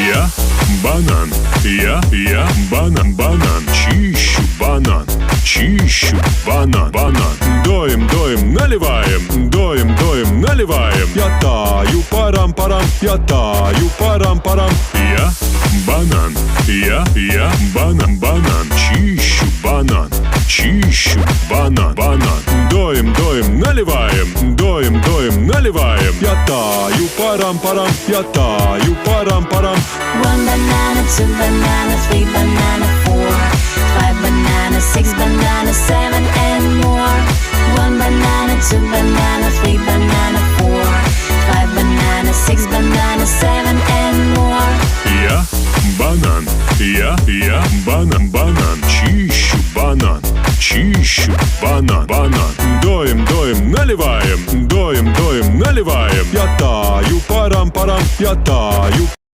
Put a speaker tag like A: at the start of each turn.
A: Я банан, я банан, банан. Чищу банан, чищу банан, банан. Доим, доим, наливаем, доим, доим, наливаем. Я таю, парам-парам, я таю, парам-парам. Я банан, я банан, банан. Чищу банан, чищу банан, банан. Доим, доим, наливаем, доим, доим, наливаем. Я таю, парам-парам, я таю, парам-парам.
B: One banana, two banana, three banana, four, five banana, six banana, seven and more. One banana, two banana, three banana, four, five banana, six banana, seven and more.
A: Я банан, я банан, банан. Чищу банан, чищу банан, банан. Доим, доим, наливаем, доим, доим, наливаем. Я таю, парам-парам, я таю.